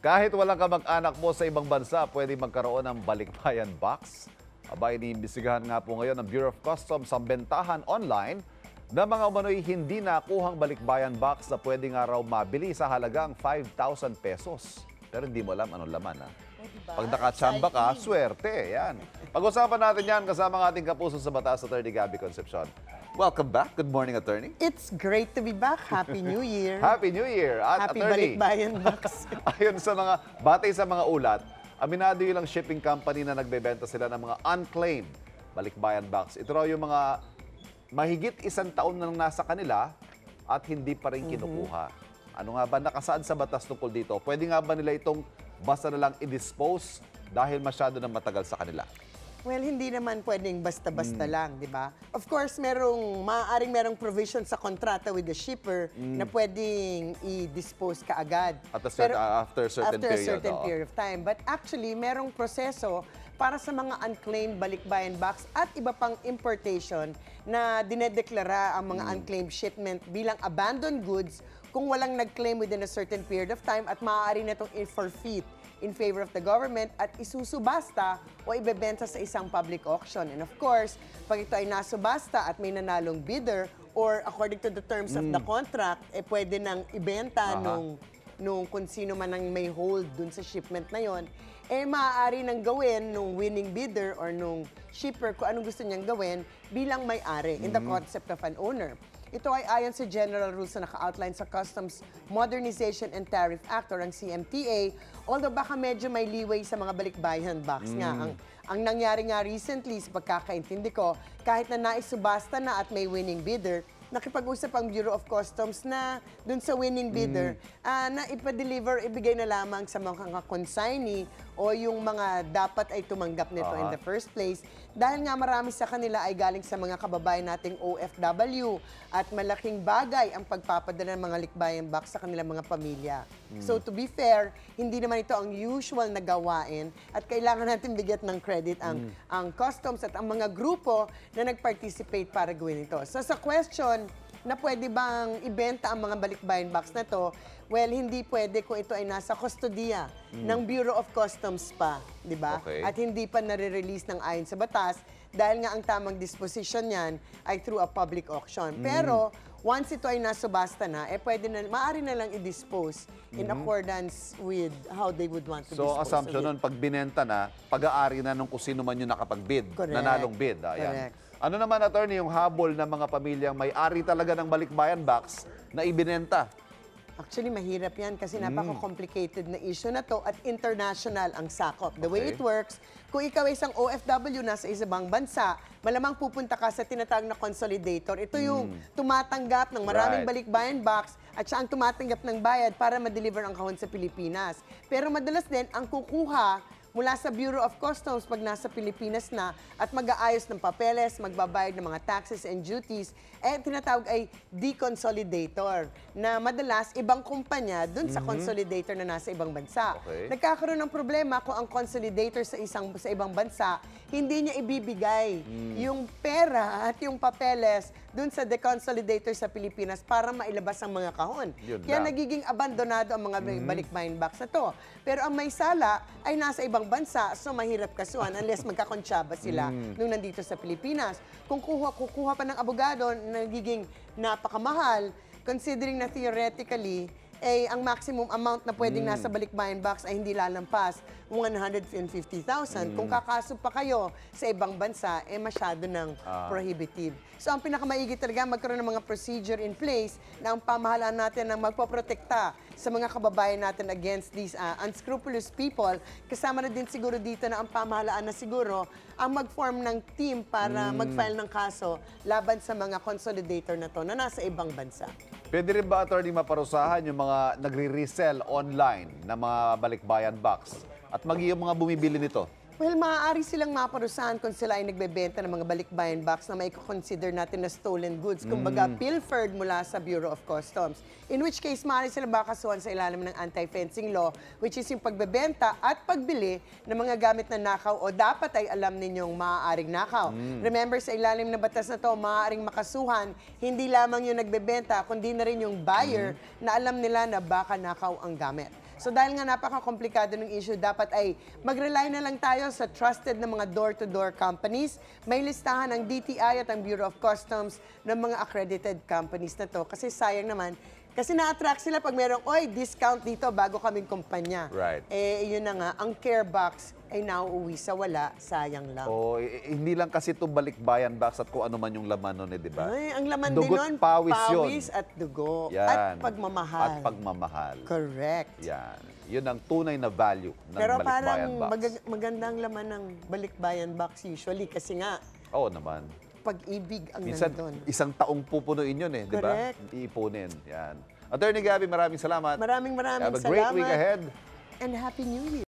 Kahit walang kamag-anak mo sa ibang bansa, pwede magkaroon ng balikbayan box. Aba, iniimbestigahan nga po ngayon ng Bureau of Customs ang bentahan online na mga umano'y hindi nakuhang balikbayan box na pwede nga raw mabili sa halagang 5,000 pesos. Pero hindi mo alam anong laman, ha? Pag nakatsamba ka, swerte. Yan. Pag-usapan natin yan kasama ng ating kapuso sa batas, Attorney Gabby Concepcion. Welcome back. Good morning, Attorney. It's great to be back. Happy New Year. Happy New Year. At Happy Attorney, balikbayan box. ayon sa batay sa mga ulat, aminado yung shipping company na nagbebenta sila ng mga unclaimed balikbayan box. Ito raw yung mga mahigit 1 taon nang nasa kanila at hindi pa rin kinukuha. Ano nga ba nakasaad sa batas tungkol dito? Pwede nga ba nila itong basta na lang i-dispose dahil masyado na matagal sa kanila? Well, hindi naman pwedeng basta-basta lang, di ba? Of course, maaaring merong provision sa kontrata with the shipper na pwedeng i-dispose kaagad. At after a certain period of time. But actually, merong proseso para sa mga unclaimed balikbayan box at iba pang importation na dinedeklara ang mga unclaimed shipment bilang abandoned goods kung walang nag-claim within a certain period of time at maaari na itong i-forfeit in favor of the government at isusubasta o ibebenta sa isang public auction. And of course, pag ito ay nasubasta at may nanalong bidder or according to the terms of the contract, pwede nang ibenta nung kung sino man ang may hold dun sa shipment na yon, maaari nang gawin nung winning bidder or nung shipper kung anong gusto niyang gawin bilang may-ari in the concept of an owner. Ito ay ayon sa general rules na naka-outline sa Customs Modernization and Tariff Act or ang CMTA, although baka medyo may leeway sa mga balikbayan box nga. Ang nangyari nga recently sa pagkakaintindi ko, kahit na naisubasta na at may winning bidder, nakipag-usap ang Bureau of Customs na dun sa winning bidder na ipa-deliver, ibigay na lamang sa mga consignee o yung mga dapat ay tumanggap nito in the first place. Dahil nga marami sa kanila ay galing sa mga kababayan nating OFW at malaking bagay ang pagpapadala ng mga likbayan box sa kanilang mga pamilya. So to be fair, hindi naman ito ang usual na gawain at kailangan natin bigyan ng credit ang customs at ang mga grupo na nag-participate para gawin ito. So sa question na pwede bang ibenta ang mga balikbayan box na to, well, hindi pwede kung ito ay nasa kustodiya ng Bureau of Customs pa, di ba? Okay. At hindi pa nare-release ng ayon sa batas dahil nga ang tamang disposition niyan ay through a public auction. Pero once ito ay nasubasta na, pwede na, maaari na lang i-dispose in accordance with how they would want to dispose So, assumption of it. nun, pag binenta na, pag-aari na nung kung sino man yung nakapag-bid, Correct. nanalong bid. Ayan. Correct. Ano naman, Attorney, yung habol ng mga pamilyang may-ari talaga ng balikbayan box na ibinenta? Actually, mahirap yan kasi napaka-complicated na issue na to at international ang sakop. The way Okay. it works, kung ikaw ay isang OFW nasa isang bansa, malamang pupunta ka sa tinatawag na consolidator. Ito yung tumatanggap ng maraming Right. balikbayan box at siya ang tumatanggap ng bayad para ma-deliver ang kahon sa Pilipinas. Pero madalas din, ang kukuha mula sa Bureau of Customs pag nasa Pilipinas na at mag-aayos ng papeles, magbabayad ng mga taxes and duties, tinatawag ay deconsolidator na madalas ibang kumpanya dun sa consolidator na nasa ibang bansa. Okay. Nagkakaroon ng problema kung ang consolidator sa ibang bansa hindi niya ibibigay yung pera at yung papeles dun sa deconsolidator sa Pilipinas para mailabas ang mga kahon. Yun Kaya lang. nagiging abandonado ang mga balikbayan box na to. Pero ang may sala ay nasa ibang bansa, so mahirap kasuhan unless magkakonsyaba sila nung nandito sa Pilipinas. Kung kukuha pa ng abogado, nagiging napakamahal, considering na theoretically, ang maximum amount na pwedeng nasa balikbayan box ay hindi lalampas 150,000. Kung kakaso pa kayo sa ibang bansa, masyado ng prohibitive. So ang pinakamaigi talaga, magkaroon ng mga procedure in place na ang pamahalaan natin ang magpoprotekta sa mga kababayan natin against these unscrupulous people. Kasama na din siguro dito na ang pamahalaan na siguro ang mag-form ng team para mag-file ng kaso laban sa mga consolidator na to na nasa ibang bansa. Pwede rin ba, Attorney, maparusahan yung mga nagre-resell online na mga balikbayan box at maging yung mga bumibili nito? Well, maaari silang maparusahan kung sila ay nagbebenta ng mga balikbayan box na may consider natin na stolen goods. Kumbaga, pilfered mula sa Bureau of Customs. In which case, maaari silang makasuhan sa ilalim ng anti-fencing law, which is yung pagbebenta at pagbili ng mga gamit na nakaw o dapat ay alam ninyong maaaring nakaw. Remember, sa ilalim ng batas na to, maaaring makasuhan hindi lamang yung nagbebenta, kundi na rin yung buyer na alam nila na baka nakaw ang gamit. So dahil nga napaka-komplikado ng issue, dapat ay mag-rely na lang tayo sa trusted na mga door-to-door companies. May listahan ang DTI at ang Bureau of Customs ng mga accredited companies na to. Kasi sayang naman, kasi na-attract sila pag merong, discount dito bago kaming kumpanya. Right. Yun na nga, ang care box ay nauuwi sa wala, sayang lang. Hindi lang kasi ito balikbayan box at kung ano man yung laman nun, di ba? Ay, ang laman Dugo't din nun, pawis yun. at dugo. Yan. At pagmamahal. At pagmamahal. Correct. Yan. Yun ang tunay na value ng Pero balikbayan parang box. magandang laman ng balikbayan box usually kasi nga, Oo naman. pag-ibig ang Minsan, nandun. isang taong pupunuin yun di ba? Correct. Iipunin. Yan. Attorney Gabby, maraming salamat. Maraming Have a salamat. great week ahead. And Happy New Year.